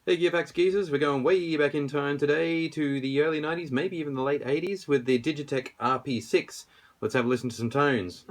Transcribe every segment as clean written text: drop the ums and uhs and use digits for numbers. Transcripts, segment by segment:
Hey Gearfax Geezers, we're going way back in time today to the early 90s, maybe even the late 80s with the Digitech RP6. Let's have a listen to some tones.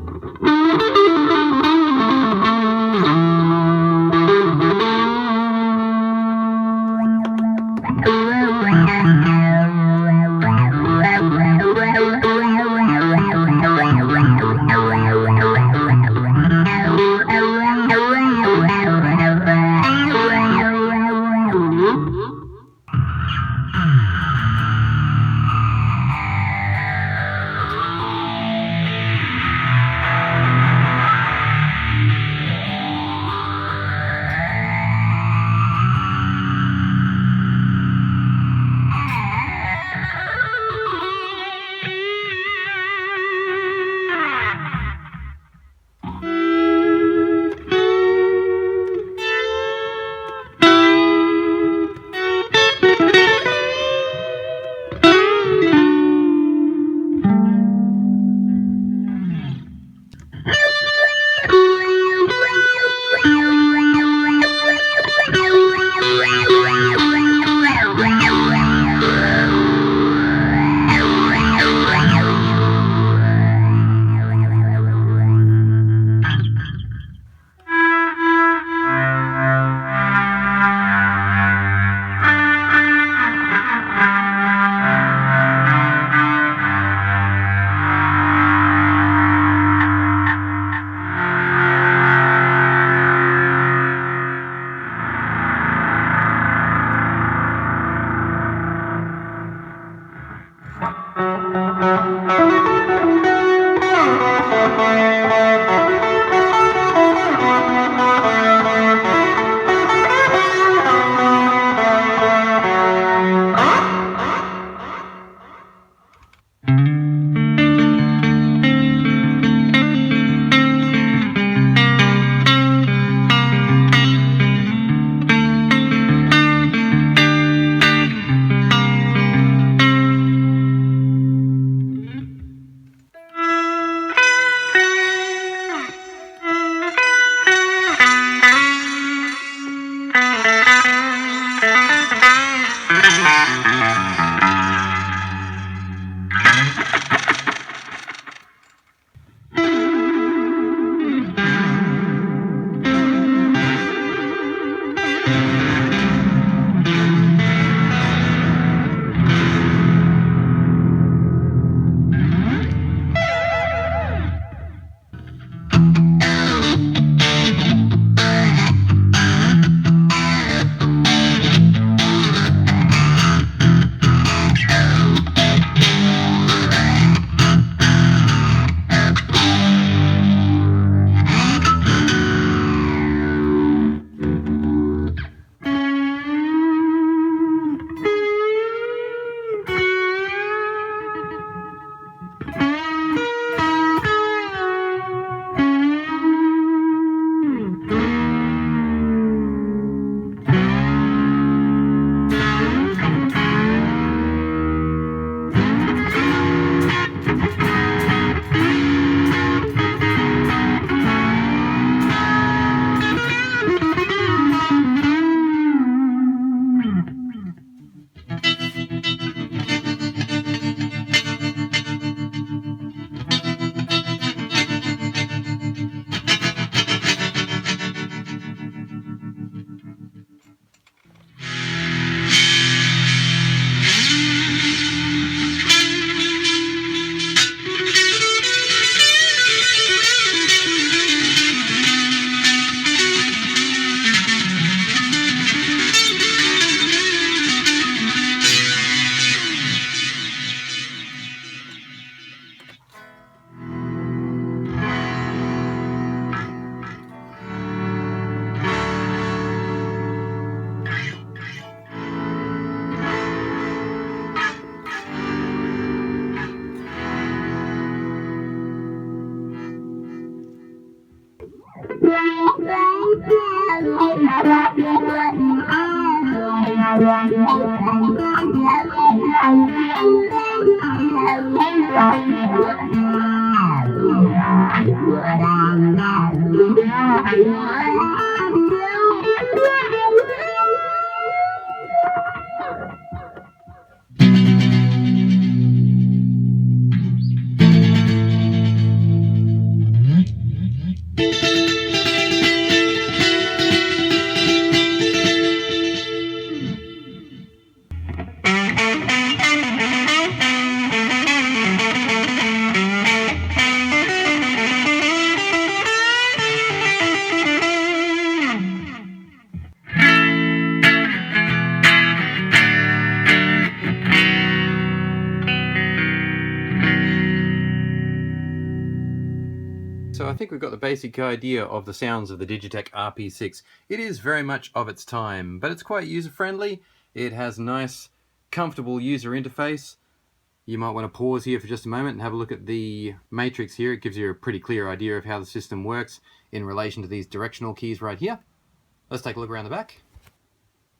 So I think we've got the basic idea of the sounds of the Digitech RP6. It is very much of its time, but it's quite user-friendly. It has nice, comfortable user interface. You might want to pause here for just a moment and have a look at the matrix here. It gives you a pretty clear idea of how the system works in relation to these directional keys right here. Let's take a look around the back.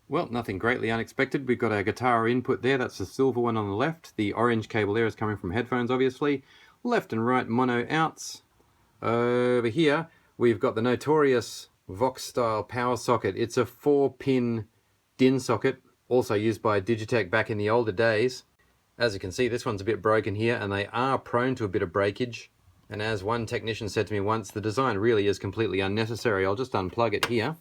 Well, nothing greatly unexpected. We've got a guitar input there. That's the silver one on the left. The orange cable there is coming from headphones, obviously. Left and right mono outs. Over here, we've got the notorious Vox-style power socket. It's a 4-pin DIN socket, also used by Digitech back in the older days. As you can see, this one's a bit broken here, and they are prone to a bit of breakage. And as one technician said to me once, the design really is completely unnecessary. I'll just unplug it here.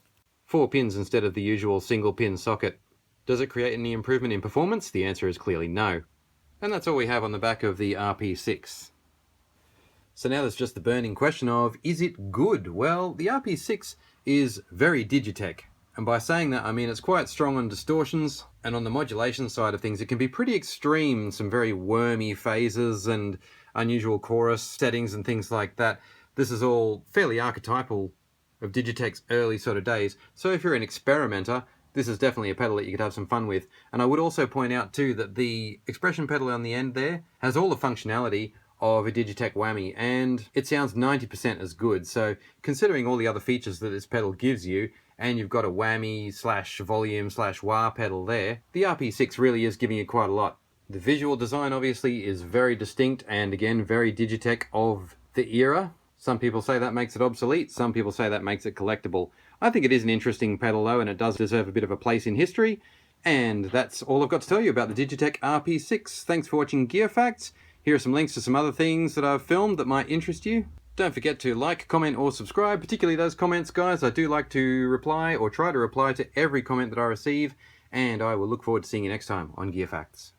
4 pins instead of the usual single-pin socket. Does it create any improvement in performance? The answer is clearly no. And that's all we have on the back of the RP6. So now there's just the burning question of, is it good? Well, the RP6 is very Digitech. And by saying that, I mean it's quite strong on distortions, and on the modulation side of things, it can be pretty extreme, some very wormy phases and unusual chorus settings and things like that. This is all fairly archetypal of Digitech's early sort of days. So if you're an experimenter, this is definitely a pedal that you could have some fun with. And I would also point out too that the expression pedal on the end there has all the functionality of a Digitech whammy, and it sounds 90% as good. So considering all the other features that this pedal gives you, and you've got a whammy slash volume slash wah pedal there, the RP6 really is giving you quite a lot. The visual design obviously is very distinct, and again very Digitech of the era. Some people say that makes it obsolete, some people say that makes it collectible. I think it is an interesting pedal though, and it does deserve a bit of a place in history. And that's all I've got to tell you about the Digitech RP6. Thanks for watching Gear Facts. Here are some links to some other things that I've filmed that might interest you. Don't forget to like, comment or subscribe, particularly those comments, guys. I do like to reply or try to reply to every comment that I receive, and I will look forward to seeing you next time on Gear Facts.